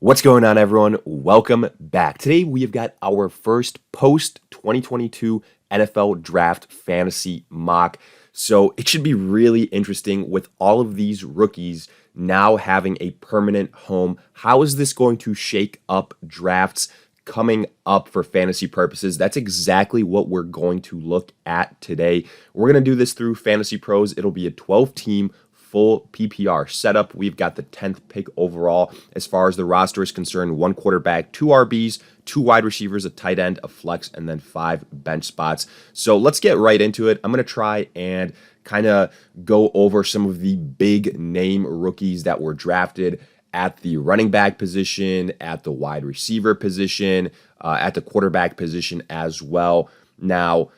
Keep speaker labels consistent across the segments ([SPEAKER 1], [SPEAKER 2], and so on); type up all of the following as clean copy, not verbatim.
[SPEAKER 1] What's going on, everyone? Welcome back. Today, we have got our first post 2022 NFL Draft Fantasy Mock. So, it should be really interesting with all of these rookies now having a permanent home. How is this going to shake up drafts coming up for fantasy purposes? That's exactly what we're going to look at today. We're going to do this through FantasyPros. It'll be a 12-team full PPR setup. We've got the 10th pick overall. As far as the roster is concerned, 1 quarterback, 2 RBs, 2 wide receivers, a tight end, a flex, and then 5 bench spots. So let's get right into it. I'm going to try and kind of go over some of the big name rookies that were drafted at the running back position, at the wide receiver position, at the quarterback position as well. Now,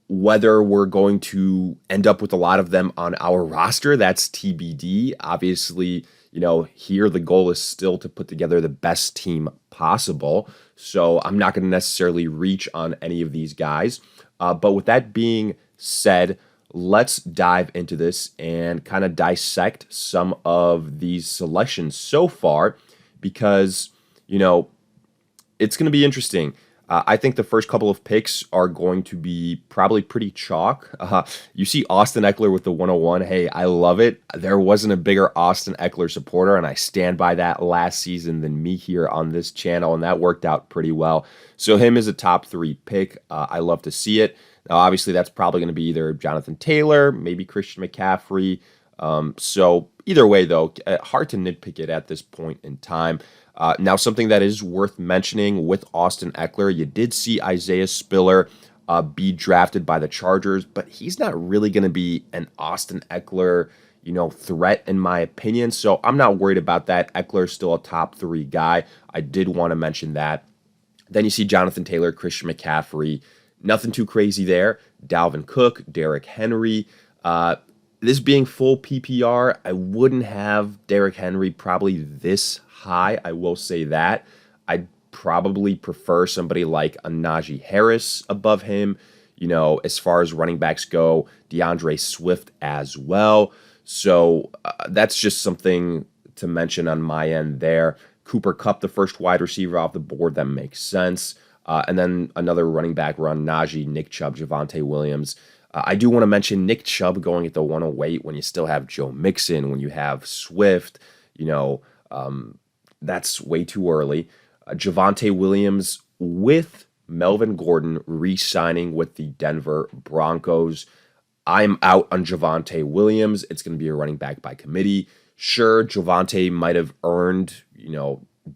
[SPEAKER 1] whether we're going to end up with a lot of them on our roster, that's TBD. Obviously, here the goal is still to put together the best team possible. So I'm not going to necessarily reach on any of these guys. But with that being said, let's dive into this and kind of dissect some of these selections so far because, it's going to be interesting. I think the first couple of picks are going to be probably pretty chalk. You see Austin Eckler with the 101. Hey, I love it. There wasn't a bigger Austin Eckler supporter, and I stand by that last season than me here on this channel, and that worked out pretty well. So him is a top 3 pick. I love to see it. Now, obviously, that's probably going to be either Jonathan Taylor, maybe Christian McCaffrey. So either way, though, hard to nitpick it at this point in time. Now, something that is worth mentioning with Austin Eckler, you did see Isaiah Spiller be drafted by the Chargers, but he's not really going to be an Austin Eckler, threat in my opinion. So I'm not worried about that. Eckler's still a top 3 guy. I did want to mention that. Then you see Jonathan Taylor, Christian McCaffrey. Nothing too crazy there. Dalvin Cook, Derrick Henry. This being full PPR, I wouldn't have Derrick Henry probably this high. I will say that. I'd probably prefer somebody like a Najee Harris above him. As far as running backs go, DeAndre Swift as well. So that's just something to mention on my end there. Cooper Kupp, the first wide receiver off the board, that makes sense. And then another running back run, Najee, Nick Chubb, Javonte Williams. I do want to mention Nick Chubb going at the 108 when you still have Joe Mixon, when you have Swift, that's way too early. Javonte Williams with Melvin Gordon re-signing with the Denver Broncos. I'm out on Javonte Williams. It's going to be a running back by committee. Sure, Javonte might have earned,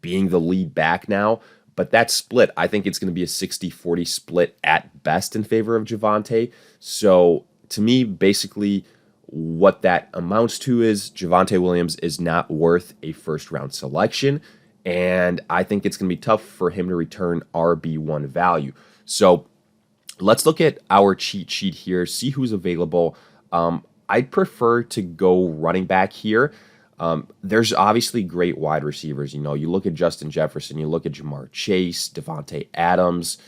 [SPEAKER 1] being the lead back now, but that split, I think it's going to be a 60-40 split at best in favor of Javonte. So to me, basically, what that amounts to is Javonte Williams is not worth a first-round selection, and I think it's going to be tough for him to return RB1 value. So let's look at our cheat sheet here, see who's available. I'd prefer to go running back here. There's obviously great wide receivers. You look at Justin Jefferson, you look at Jamar Chase, Devontae Adams.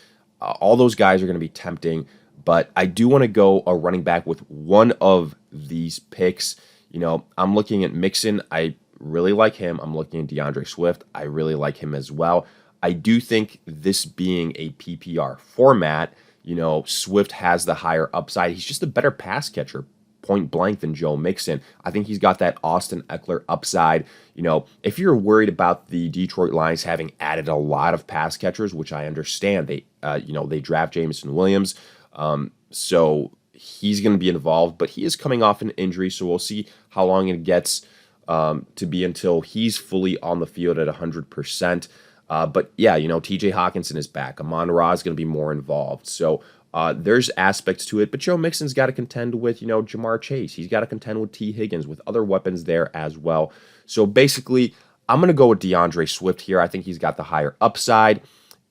[SPEAKER 1] All those guys are going to be tempting, but I do want to go a running back with one of these picks. I'm looking at Mixon. I really like him. I'm looking at DeAndre Swift. I really like him as well. I do think this being a PPR format, Swift has the higher upside. He's just a better pass catcher, point blank, than Joe Mixon. I think he's got that Austin Eckler upside. If you're worried about the Detroit Lions having added a lot of pass catchers, which I understand, they draft Jameson Williams, so he's going to be involved, but he is coming off an injury, so we'll see how long it gets to be until he's fully on the field at 100%. But yeah, TJ Hawkinson is back. Amon-Ra is going to be more involved. So there's aspects to it, but Joe Mixon's got to contend with, Jamar Chase. He's got to contend with T. Higgins, with other weapons there as well. So basically, I'm going to go with DeAndre Swift here. I think he's got the higher upside.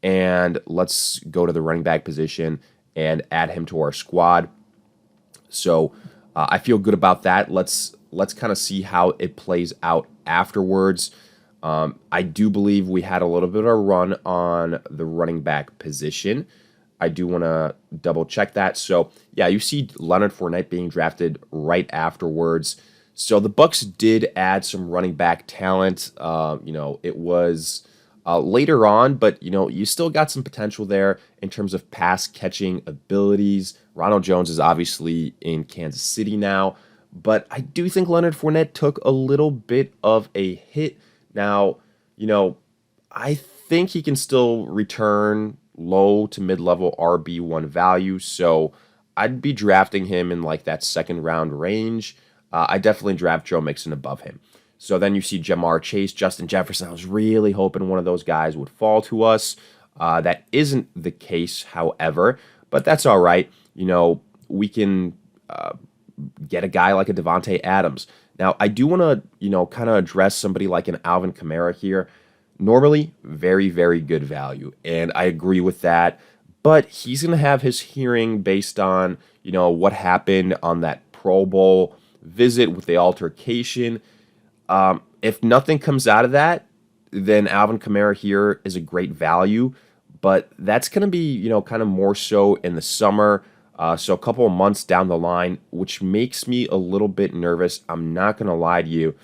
[SPEAKER 1] And let's go to the running back position and add him to our squad. So I feel good about that. Let's kind of see how it plays out afterwards. I do believe we had a little bit of a run on the running back position. I do want to double check that. So, yeah, you see Leonard Fournette being drafted right afterwards. So the Bucks did add some running back talent. It was later on, but you still got some potential there in terms of pass catching abilities. Ronald Jones is obviously in Kansas City now, but I do think Leonard Fournette took a little bit of a hit. Now, you know, I think he can still return low to mid-level RB1 value, so I'd be drafting him in like that second round range. I definitely draft Joe Mixon above him. So then you see Jamar Chase, Justin Jefferson. I was really hoping one of those guys would fall to us. That isn't the case, however, but that's all right. We can get a guy like a Devontae Adams. Now, I do want to, kind of address somebody like an Alvin Kamara here. Normally, very, very good value, and I agree with that. But he's going to have his hearing based on, what happened on that Pro Bowl visit with the altercation. If nothing comes out of that, then Alvin Kamara here is a great value. But that's going to be, kind of more so in the summer. So a couple of months down the line, which makes me a little bit nervous. I'm not going to lie to you.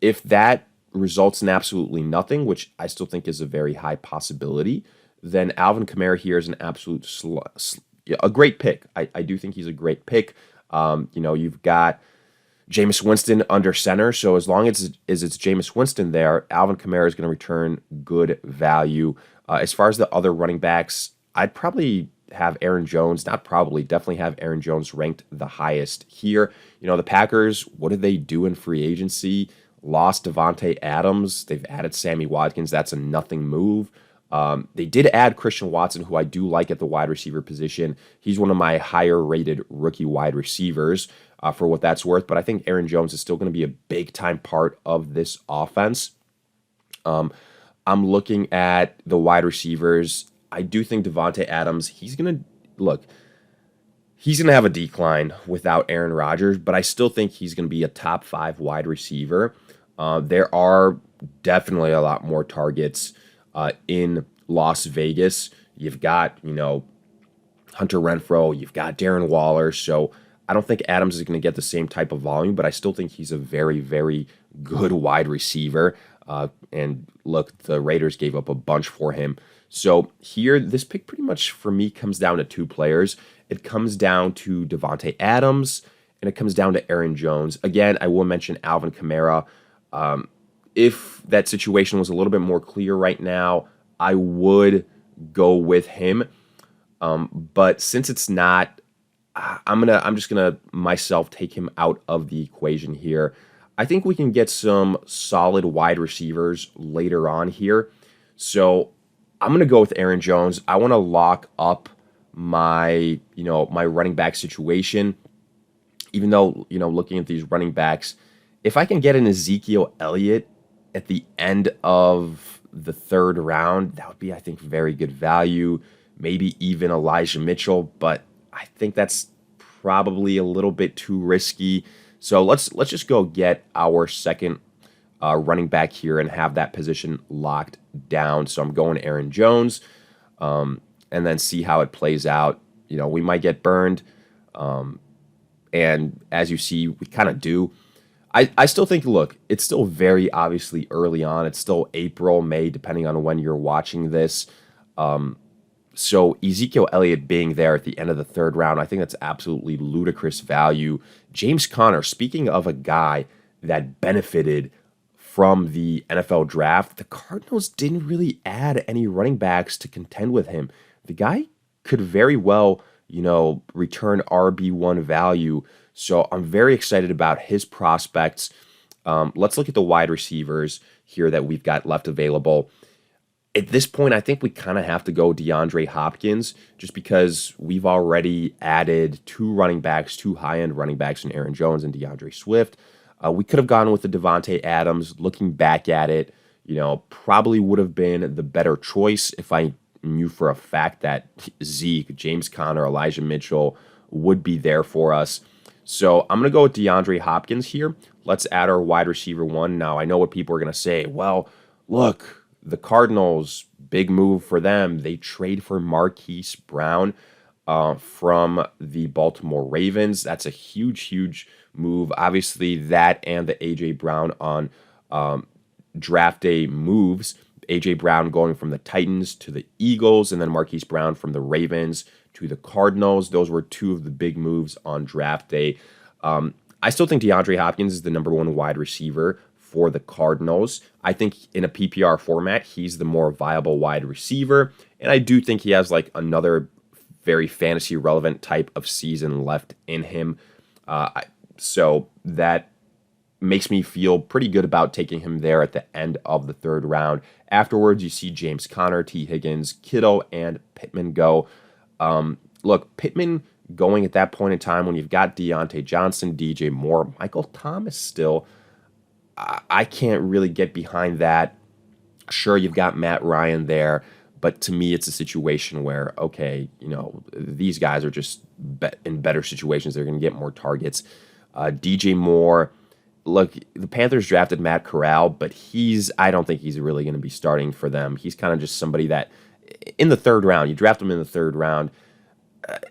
[SPEAKER 1] If that results in absolutely nothing, which I still think is a very high possibility, then Alvin Kamara here is an absolute a great pick. I do think he's a great pick. You've got Jameis Winston under center, so as long as it's Jameis Winston there, Alvin Kamara is going to return good value. As far as the other running backs, I'd probably have Aaron Jones, not probably, definitely have Aaron Jones ranked the highest here. The Packers, what did they do in free agency? Lost Devontae Adams. They've added Sammy Watkins. That's a nothing move. They did add Christian Watson, who I do like at the wide receiver position. He's one of my higher rated rookie wide receivers for what that's worth. But I think Aaron Jones is still going to be a big time part of this offense. I'm looking at the wide receivers. I do think Devontae Adams, he's going to have a decline without Aaron Rodgers, but I still think he's going to be a top 5 wide receiver. There are definitely a lot more targets in Las Vegas. You've got, Hunter Renfrow, you've got Darren Waller. So I don't think Adams is going to get the same type of volume, but I still think he's a very, very good wide receiver. And look, the Raiders gave up a bunch for him. So here, this pick pretty much for me comes down to 2 players. It comes down to Devontae Adams, and it comes down to Aaron Jones. Again, I will mention Alvin Kamara. If that situation was a little bit more clear right now, I would go with him. But since it's not, I'm just gonna myself take him out of the equation here. I think we can get some solid wide receivers later on here. So I'm gonna go with Aaron Jones. I want to lock up my running back situation. Even though, looking at these running backs, if I can get an Ezekiel Elliott at the end of the 3rd round, that would be, I think, very good value. Maybe even Elijah Mitchell, but I think that's probably a little bit too risky. So let's just go get our second running back here and have that position locked down. So I'm going Aaron Jones, and then see how it plays out. We might get burned, and as you see, we kind of do. I still think, look, it's still very obviously early on. It's still April, May, depending on when you're watching this. So Ezekiel Elliott being there at the end of the 3rd round, I think that's absolutely ludicrous value. James Conner, speaking of a guy that benefited from the NFL draft, the Cardinals didn't really add any running backs to contend with him. The guy could very well, return RB1 value. So I'm very excited about his prospects. Let's look at the wide receivers here that we've got left available. At this point, I think we kind of have to go DeAndre Hopkins just because we've already added 2 running backs, 2 high-end running backs in Aaron Jones and DeAndre Swift. We could have gone with the Devontae Adams. Looking back at it, probably would have been the better choice if I knew for a fact that Zeke, James Conner, Elijah Mitchell would be there for us. So I'm going to go with DeAndre Hopkins here. Let's add our wide receiver 1. Now, I know what people are going to say. Well, look, the Cardinals, big move for them. They trade for Marquise Brown. from the Baltimore Ravens. That's a huge, huge move. Obviously, that and the A.J. Brown on draft day moves. A.J. Brown going from the Titans to the Eagles, and then Marquise Brown from the Ravens to the Cardinals. Those were two of the big moves on draft day. I still think DeAndre Hopkins is the number one wide receiver for the Cardinals. I think in a PPR format, he's the more viable wide receiver. And I do think he has like another very fantasy relevant type of season left in him. So that makes me feel pretty good about taking him there at the end of the third round. Afterwards, you see James Conner, T. Higgins, Kittle, and Pittman go. Look, Pittman going at that point in time when you've got Deontay Johnson, DJ Moore, Michael Thomas still, I can't really get behind that. Sure, you've got Matt Ryan there, but to me, it's a situation where, okay, these guys are just in better situations. They're going to get more targets. DJ Moore, look, the Panthers drafted Matt Corral, but I don't think he's really going to be starting for them. He's kind of just somebody that, in the third round, you draft him in the third round.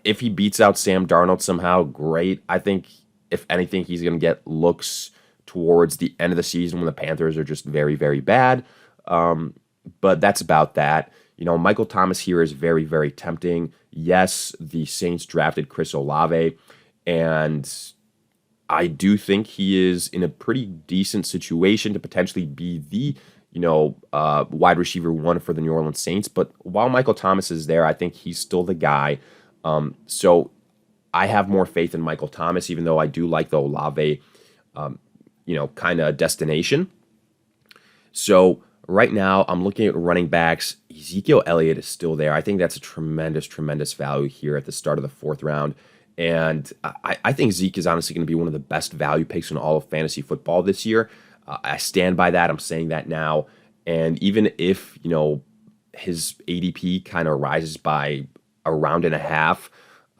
[SPEAKER 1] If he beats out Sam Darnold somehow, great. I think, if anything, he's going to get looks towards the end of the season when the Panthers are just very, very bad. But that's about that. Michael Thomas here is very, very tempting. Yes, the Saints drafted Chris Olave, and I do think he is in a pretty decent situation to potentially be the wide receiver one for the New Orleans Saints. But while Michael Thomas is there, I think he's still the guy. So I have more faith in Michael Thomas, even though I do like the Olave, kind of destination. So right now I'm looking at running backs. Ezekiel Elliott is still there. I think that's a tremendous, tremendous value here at the start of the fourth round. And I think Zeke is honestly going to be one of the best value picks in all of fantasy football this year. I stand by that. I'm saying that now. And even if, his ADP kind of rises by a round and a half,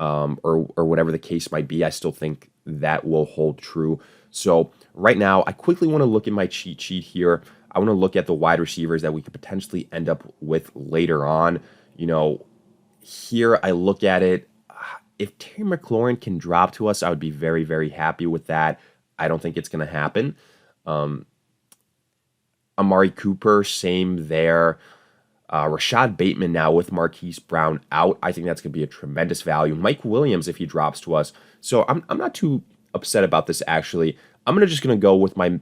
[SPEAKER 1] or whatever the case might be, I still think that will hold true. So right now, I quickly want to look at my cheat sheet here. I want to look at the wide receivers that we could potentially end up with later on. Here I look at it. If Terry McLaurin can drop to us, I would be very, very happy with that. I don't think it's going to happen. Amari Cooper, same there. Rashad Bateman now with Marquise Brown out. I think that's going to be a tremendous value. Mike Williams, if he drops to us. So I'm not too upset about this, actually. I'm just going to go with my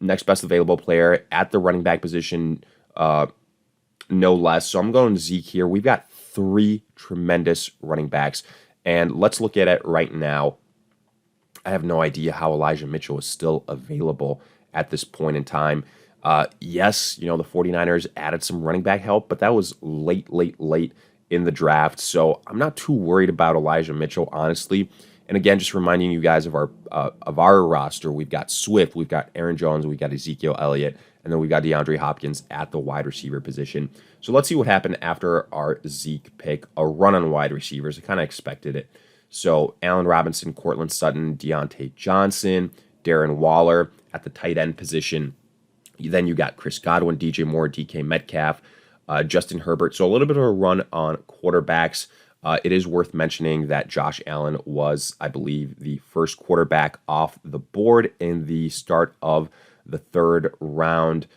[SPEAKER 1] next best available player at the running back position, no less. So I'm going Zeke here. We've got three tremendous running backs. And let's look at it right now. I have no idea how Elijah Mitchell is still available at this point in time. Yes, the 49ers added some running back help, but that was late in the draft. So I'm not too worried about Elijah Mitchell, honestly. And again, just reminding you guys of our roster. We've got Swift, we've got Aaron Jones, we've got Ezekiel Elliott, and then we've got DeAndre Hopkins at the wide receiver position. So let's see what happened after our Zeke pick, a run on wide receivers. I kind of expected it. So Allen Robinson, Cortland Sutton, Deontay Johnson, Darren Waller at the tight end position. Then you got Chris Godwin, DJ Moore, DK Metcalf, Justin Herbert. So a little bit of a run on quarterbacks. It is worth mentioning that Josh Allen was, I believe, the first quarterback off the board in the start of the third round.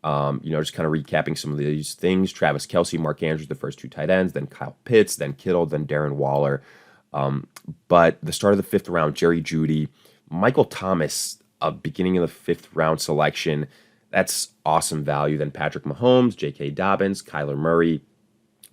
[SPEAKER 1] Just kind of recapping some of these things. Travis Kelce, Mark Andrews, the first two tight ends, then Kyle Pitts, then Kittle, then Darren Waller. But the start of the fifth round, Jerry Jeudy, Michael Thomas, beginning of the fifth round selection. That's awesome value. Then Patrick Mahomes, J.K. Dobbins, Kyler Murray.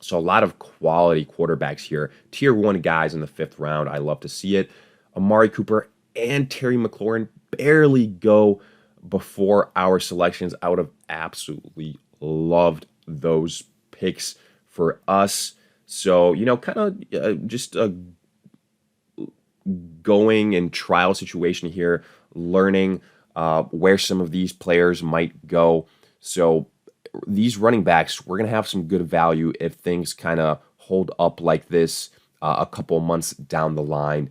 [SPEAKER 1] So a lot of quality quarterbacks here. Tier 1 guys in the fifth round. I love to see it. Amari Cooper and Terry McLaurin barely go before our selections. I would have absolutely loved those picks for us. So, kind of just a going and trial situation here, learning where some of these players might go. So these running backs, we're going to have some good value if things kind of hold up like this a couple months down the line.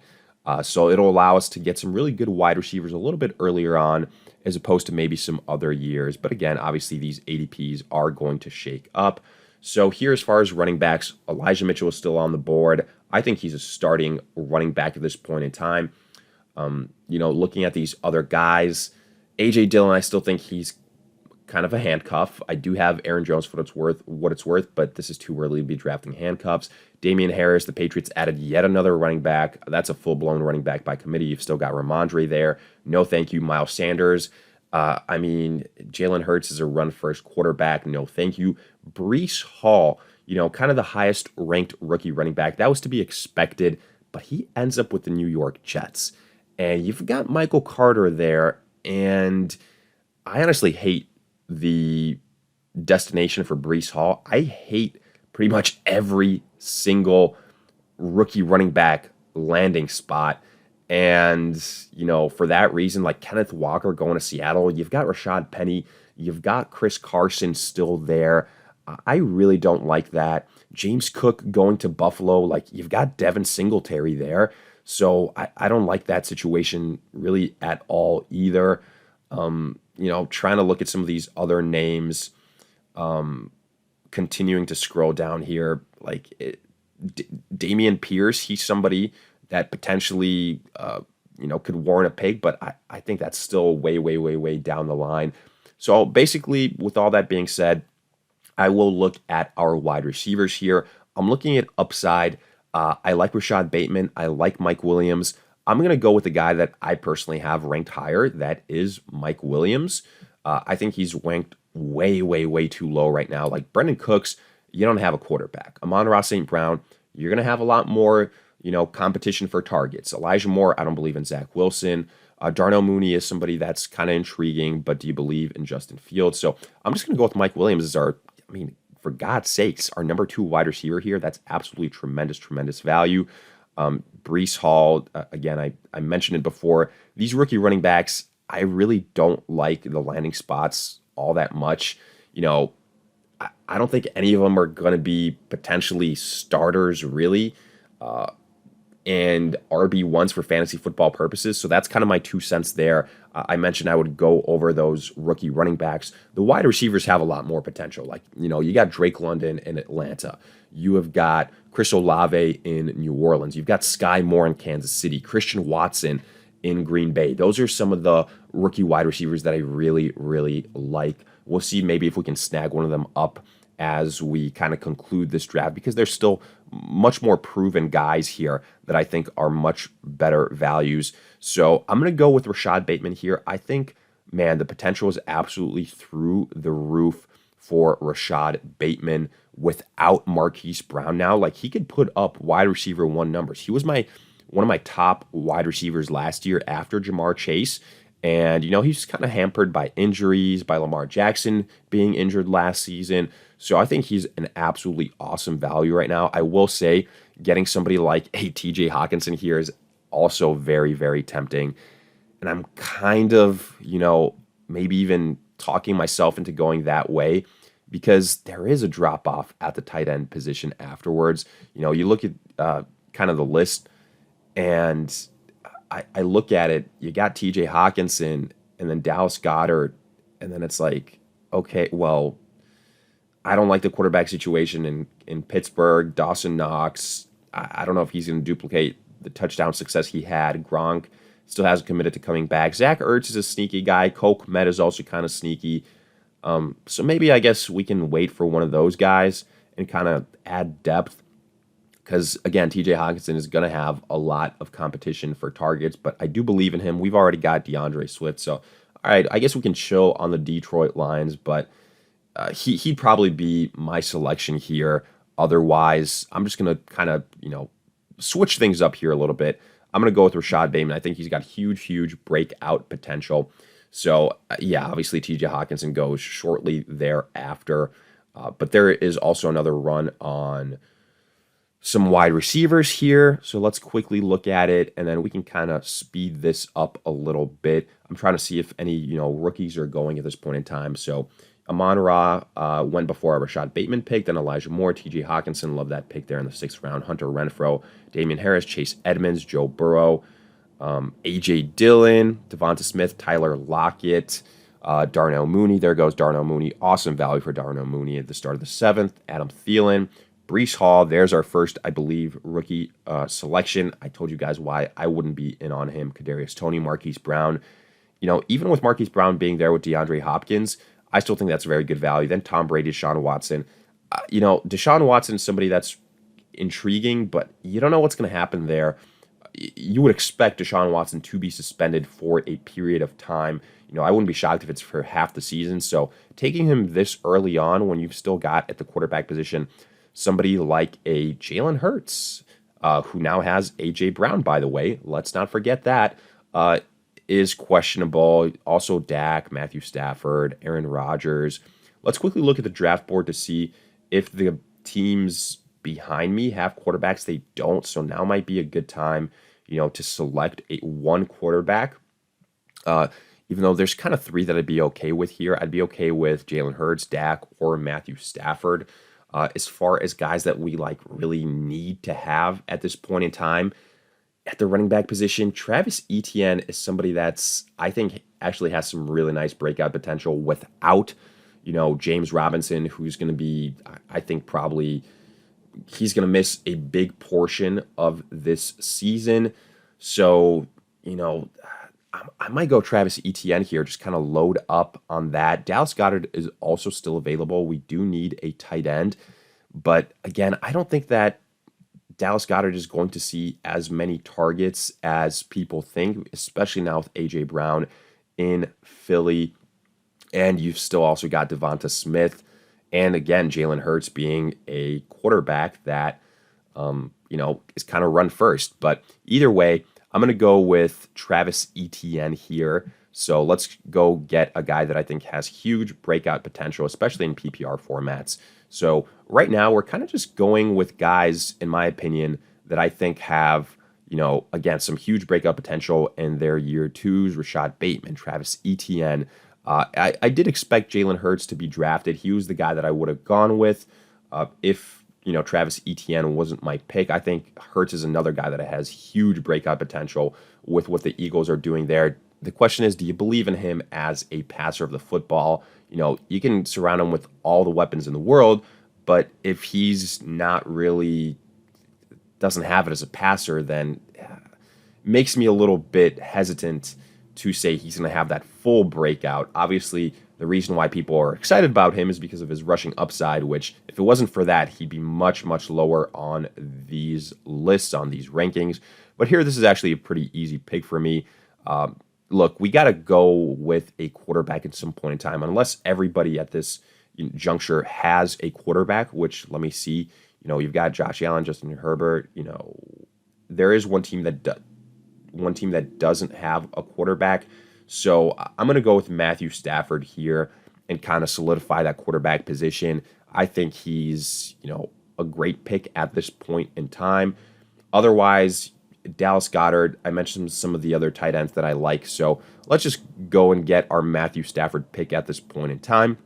[SPEAKER 1] So it'll allow us to get some really good wide receivers a little bit earlier on as opposed to maybe some other years. But again, obviously these ADPs are going to shake up. So here, as far as running backs, Elijah Mitchell is still on the board. I think he's a starting running back at this point in time. Looking at these other guys, A.J. Dillon, I still think he's kind of a handcuff. I do have Aaron Jones for what it's worth, but this is too early to be drafting handcuffs. Damian Harris, the Patriots added yet another running back. That's a full-blown running back by committee. You've still got Ramondre there. No thank you, Miles Sanders. Jalen Hurts is a run-first quarterback. No thank you. Breece Hall, kind of the highest-ranked rookie running back. That was to be expected, but he ends up with the New York Jets. And you've got Michael Carter there, and I honestly hate the destination for Breece Hall. I hate pretty much every single rookie running back landing spot. And, for that reason, like Kenneth Walker going to Seattle, you've got Rashad Penny, you've got Chris Carson still there. I really don't like that. James Cook going to Buffalo, like you've got Devin Singletary there. So I don't like that situation really at all either. Trying to look at some of these other names, continuing to scroll down here, Dameon Pierce, he's somebody that potentially, could warrant a pick, but I think that's still way, way, way, way down the line. So basically, with all that being said, I will look at our wide receivers here. I'm looking at upside. I like Rashad Bateman. I like Mike Williams. I'm going to go with the guy that I personally have ranked higher. That is Mike Williams. I think he's ranked way, way, way too low right now. Like Brendan Cooks, you don't have a quarterback. Amon-Ra St. Brown, you're going to have a lot more, competition for targets. Elijah Moore, I don't believe in Zach Wilson. Darnell Mooney is somebody that's kind of intriguing, but do you believe in Justin Fields? So I'm just going to go with Mike Williams as for God's sakes, our number 2 wide receiver here. That's absolutely tremendous, tremendous value. Breece Hall, again, I mentioned it before. These rookie running backs, I really don't like the landing spots all that much. I don't think any of them are going to be potentially starters, really, and RB1s for fantasy football purposes. So that's kind of my 2 cents there. I mentioned I would go over those rookie running backs. The wide receivers have a lot more potential. Like, you got Drake London in Atlanta. You have got Chris Olave in New Orleans. You've got Sky Moore in Kansas City. Christian Watson in Green Bay. Those are some of the rookie wide receivers that I really, really like. We'll see maybe if we can snag one of them up as we kind of conclude this draft, because there's still much more proven guys here that I think are much better values. So I'm going to go with Rashad Bateman here. I think, man, the potential is absolutely through the roof for Rashad Bateman without Marquise Brown now. Like, he could put up wide receiver 1 numbers. He was one of my top wide receivers last year after Jamar Chase. And, he's kind of hampered by injuries, by Lamar Jackson being injured last season. So I think he's an absolutely awesome value right now. I will say getting somebody like a TJ Hawkinson here is also very, very tempting. And I'm kind of, maybe even talking myself into going that way, because there is a drop-off at the tight end position afterwards. You look at kind of the list, and I look at it, you got TJ Hawkinson and then Dallas Goedert, and then it's like, okay, well, I don't like the quarterback situation in Pittsburgh. Dawson Knox, I don't know if he's going to duplicate the touchdown success he had. Gronk still hasn't committed to coming back. Zach Ertz is a sneaky guy. Cole Kmet is also kind of sneaky. So maybe I guess we can wait for one of those guys and kind of add depth. Because, again, TJ Hawkinson is going to have a lot of competition for targets, but I do believe in him. We've already got DeAndre Swift. So, all right, I guess we can chill on the Detroit Lions, but he'd probably be my selection here. Otherwise, I'm just going to kind of, switch things up here a little bit. I'm going to go with Rashad Bateman. I think he's got huge, huge breakout potential. So, yeah, obviously TJ Hawkinson goes shortly thereafter. But there is also another run on some wide receivers here. So let's quickly look at it, and then we can kind of speed this up a little bit. I'm trying to see if any, rookies are going at this point in time. So Amon-Ra went before our Rashad Bateman pick, then Elijah Moore, TJ Hawkinson, love that pick there in the 6th round, Hunter Renfrow, Damian Harris, Chase Edmonds, Joe Burrow, A.J. Dillon, Devonta Smith, Tyler Lockett, Darnell Mooney. There goes Darnell Mooney. Awesome value for Darnell Mooney at the start of the 7th. Adam Thielen, Brees Hall, there's our first, I believe, rookie selection. I told you guys why I wouldn't be in on him. Kadarius Toney, Marquise Brown. Even with Marquise Brown being there with DeAndre Hopkins, I still think that's very good value. Then Tom Brady, Deshaun Watson. Deshaun Watson is somebody that's intriguing, but you don't know what's going to happen there. You would expect Deshaun Watson to be suspended for a period of time. I wouldn't be shocked if it's for half the season. So taking him this early on when you've still got at the quarterback position somebody like a Jalen Hurts, who now has A.J. Brown, by the way, let's not forget that, is questionable. Also Dak, Matthew Stafford, Aaron Rodgers. Let's quickly look at the draft board to see if the teams behind me have quarterbacks. They don't, so now might be a good time, to select one quarterback. Even though there's kind of three that I'd be okay with here. I'd be okay with Jalen Hurts, Dak, or Matthew Stafford. As far as guys that we really need to have at this point in time, at the running back position, Travis Etienne is somebody that's, I think, actually has some really nice breakout potential without, James Robinson, who's going to be, I think, probably he's going to miss a big portion of this season. So, I might go Travis Etienne here, just kind of load up on that. Dallas Goedert is also still available. We do need a tight end. But again, I don't think that Dallas Goedert is going to see as many targets as people think, especially now with A.J. Brown in Philly. And you've still also got Devonta Smith. And again, Jalen Hurts being a quarterback that, is kind of run first. But either way, I'm going to go with Travis Etienne here. So let's go get a guy that I think has huge breakout potential, especially in PPR formats. So right now, we're kind of just going with guys, in my opinion, that I think have, again, some huge breakout potential in their year twos. Rashad Bateman, Travis Etienne. I did expect Jalen Hurts to be drafted. He was the guy that I would have gone with if Travis Etienne wasn't my pick. I think Hurts is another guy that has huge breakout potential with what the Eagles are doing there. The question is, do you believe in him as a passer of the football? You can surround him with all the weapons in the world, but if he's not really doesn't have it as a passer, then makes me a little bit hesitant to say he's going to have that full breakout. Obviously, the reason why people are excited about him is because of his rushing upside, which if it wasn't for that, he'd be much, much lower on these lists, on these rankings. But here, this is actually a pretty easy pick for me. Look, we got to go with a quarterback at some point in time, unless everybody at this juncture has a quarterback, which let me see. You've got Josh Allen, Justin Herbert. There is one team that doesn't have a quarterback. So I'm going to go with Matthew Stafford here and kind of solidify that quarterback position. I think he's, a great pick at this point in time. Otherwise, Dallas Goedert, I mentioned some of the other tight ends that I like. So let's just go and get our Matthew Stafford pick at this point in time.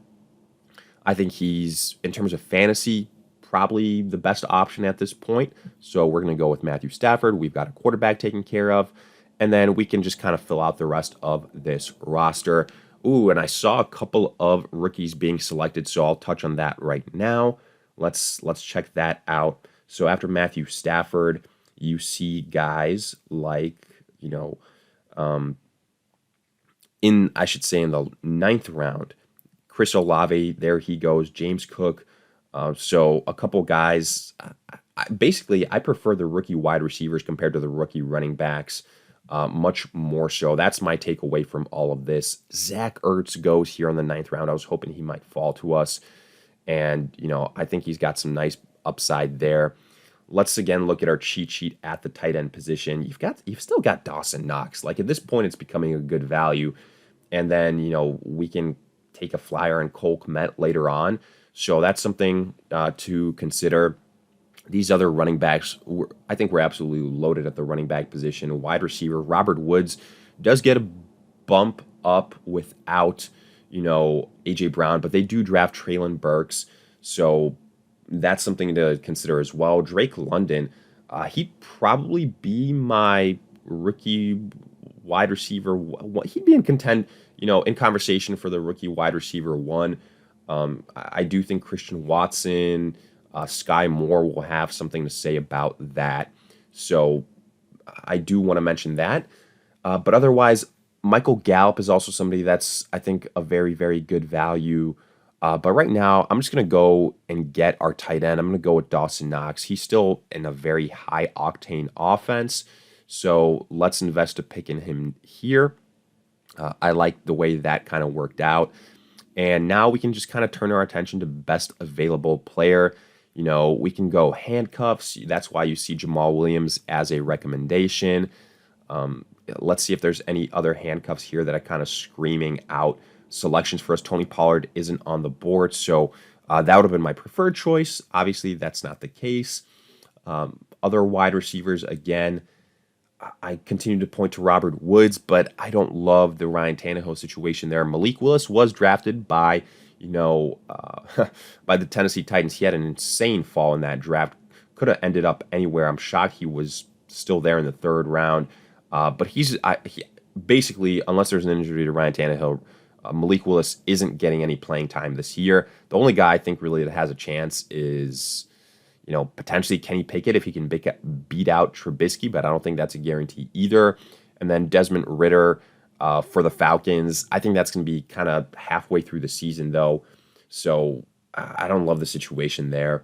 [SPEAKER 1] I think he's, in terms of fantasy, probably the best option at this point. So we're going to go with Matthew Stafford. We've got a quarterback taken care of. And then we can just kind of fill out the rest of this roster. Ooh, and I saw a couple of rookies being selected, so I'll touch on that right now. Let's check that out. So after Matthew Stafford, you see guys like, in the ninth round, Chris Olave, there he goes, James Cook. So a couple guys. Basically, I prefer the rookie wide receivers compared to the rookie running backs. Much more so. That's my takeaway from all of this. Zach Ertz goes here in the ninth round. I was hoping he might fall to us. And, I think he's got some nice upside there. Let's again look at our cheat sheet at the tight end position. You've still got Dawson Knox. At this point, it's becoming a good value. And then, we can take a flyer on Cole Kmet later on. So that's something to consider. These other running backs, I think we're absolutely loaded at the running back position. Wide receiver, Robert Woods does get a bump up without, A.J. Brown, but they do draft Treylon Burks. So that's something to consider as well. Drake London, he'd probably be my rookie wide receiver. He'd be in conversation for the rookie wide receiver one. I do think Christian Watson, Sky Moore will have something to say about that. So I do want to mention that. But otherwise, Michael Gallup is also somebody that's, I think, a very, very good value. But right now, I'm just going to go and get our tight end. I'm going to go with Dawson Knox. He's still in a very high octane offense. So let's invest a pick in him here. I like the way that kind of worked out. And now we can just kind of turn our attention to best available player. We can go handcuffs. That's why you see Jamal Williams as a recommendation. Let's see if there's any other handcuffs here that are kind of screaming out selections for us. Tony Pollard isn't on the board, so that would have been my preferred choice. Obviously, that's not the case. Other wide receivers, again, I continue to point to Robert Woods, but I don't love the Ryan Tannehill situation there. Malik Willis was drafted by, by the Tennessee Titans. He had an insane fall in that draft. Could have ended up anywhere. I'm shocked he was still there in the third round. But he basically, unless there's an injury to Ryan Tannehill, Malik Willis isn't getting any playing time this year. The only guy I think really that has a chance is, potentially Kenny Pickett if he can beat out Trubisky, but I don't think that's a guarantee either. And then Desmond Ridder for the Falcons. I think that's going to be kind of halfway through the season, though. So I don't love the situation there.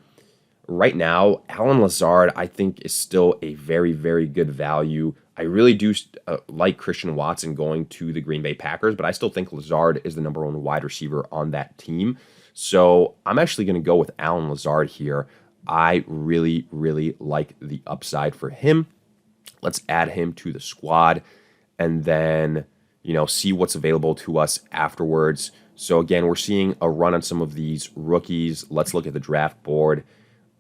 [SPEAKER 1] Right now, Alan Lazard, I think, is still a very, very good value. I really do like Christian Watson going to the Green Bay Packers, but I still think Lazard is the number one wide receiver on that team. So I'm actually going to go with Alan Lazard here. I really, really like the upside for him. Let's add him to the squad and then, see what's available to us afterwards. So again, we're seeing a run on some of these rookies. Let's look at the draft board,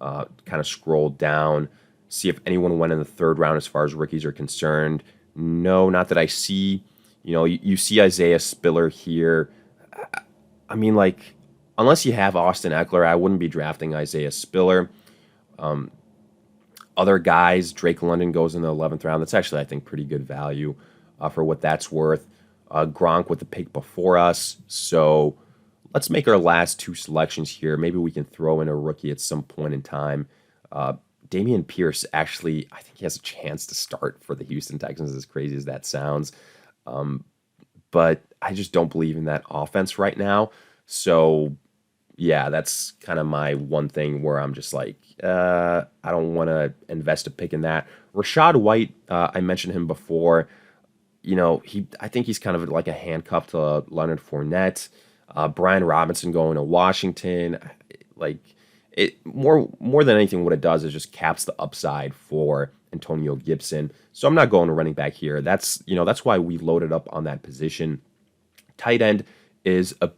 [SPEAKER 1] kind of scroll down, see if anyone went in the third round as far as rookies are concerned. No, not that I see. You see Isaiah Spiller here. I mean, unless you have Austin Eckler, I wouldn't be drafting Isaiah Spiller. Other guys, Drake London goes in the 11th round. That's actually, I think, pretty good value for what that's worth. Gronk with the pick before us. So let's make our last two selections here. Maybe we can throw in a rookie at some point in time. Dameon Pierce, actually, I think he has a chance to start for the Houston Texans, as crazy as that sounds. But I just don't believe in that offense right now. So, yeah, that's kind of my one thing where I'm just like, I don't want to invest a pick in that. Rachaad White, I mentioned him before. I think he's kind of like a handcuff to Leonard Fournette. Brian Robinson going to Washington. It more than anything, what it does is just caps the upside for Antonio Gibson. So I'm not going to running back here. That's why we loaded up on that position. Tight end is a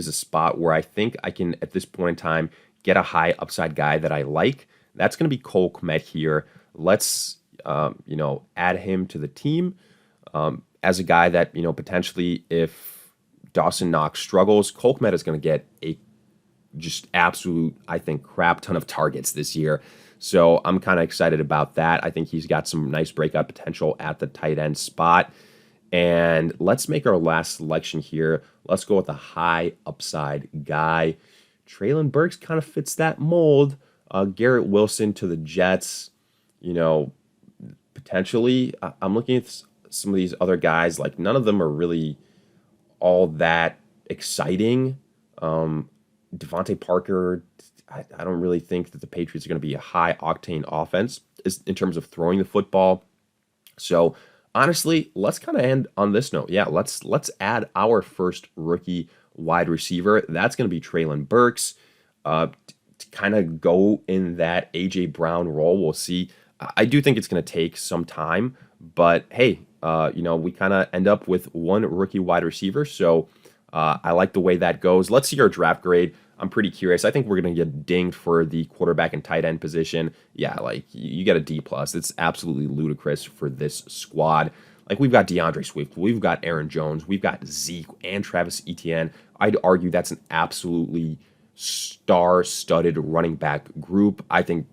[SPEAKER 1] spot where I think I can at this point in time get a high upside guy that I like. That's going to be Cole Kmet here. Let's add him to the team as a guy that potentially if Dawson Knox struggles, Cole Kmet is going to get a just absolute, I think, crap ton of targets this year. So I'm kind of excited about that. I think he's got some nice breakout potential at the tight end spot. And let's make our last selection here. Let's go with a high upside guy. Treylon Burks kind of fits that mold. Garrett Wilson to the Jets. Potentially. I'm looking at some of these other guys. None of them are really all that exciting. Devontae Parker, I don't really think that the Patriots are going to be a high-octane offense in terms of throwing the football. So, honestly, let's kind of end on this note. Yeah, let's add our first rookie wide receiver. That's going to be Treylon Burks. To kind of go in that A.J. Brown role, we'll see. I do think it's going to take some time, but hey, we kind of end up with one rookie wide receiver, so I like the way that goes. Let's see our draft grade. I'm pretty curious. I think we're going to get dinged for the quarterback and tight end position. Yeah, you get a D+. It's absolutely ludicrous for this squad. We've got DeAndre Swift, we've got Aaron Jones, we've got Zeke and Travis Etienne. I'd argue that's an absolutely star-studded running back group. I think,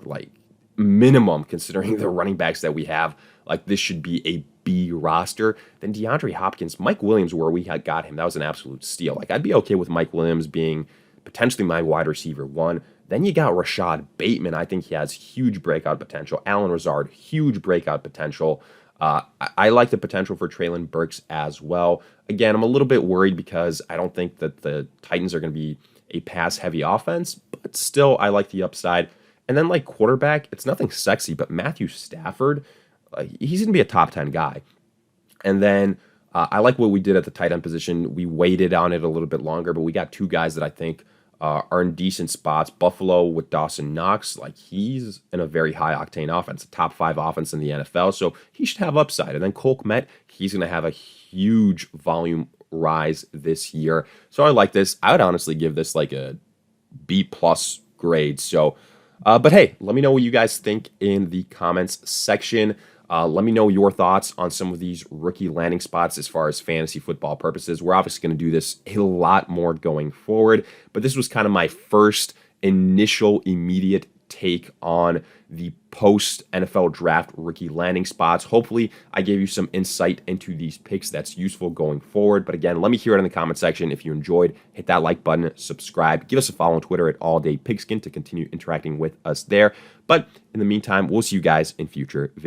[SPEAKER 1] minimum, considering the running backs that we have, this should be a B roster. Then DeAndre Hopkins, Mike Williams, where we had got him, that was an absolute steal. I'd be okay with Mike Williams being potentially my wide receiver one. Then you got Rashad Bateman. I think he has huge breakout potential. Allen Lazard, huge breakout potential. I like the potential for Treylon Burks as well. Again, I'm a little bit worried because I don't think that the Titans are going to be a pass-heavy offense, but still, I like the upside. And then, like quarterback, it's nothing sexy, but Matthew Stafford, he's going to be a top 10 guy. And then I like what we did at the tight end position. We waited on it a little bit longer, but we got two guys that I think are in decent spots. Buffalo with Dawson Knox, like he's in a very high octane offense, a top 5 offense in the NFL, so he should have upside. And then Cole Kmet, he's going to have a huge volume rise this year. So I like this. I would honestly give this like a B plus grade. So, but hey, let me know what you guys think in the comments section. Let me know your thoughts on some of these rookie landing spots as far as fantasy football purposes. We're obviously going to do this a lot more going forward, but this was kind of my first initial immediate take on the post NFL draft rookie landing spots. Hopefully, I gave you some insight into these picks that's useful going forward. But again, let me hear it in the comment section. If you enjoyed, hit that like button, subscribe, give us a follow on Twitter at AllDayPigskin to continue interacting with us there. But in the meantime, we'll see you guys in future videos.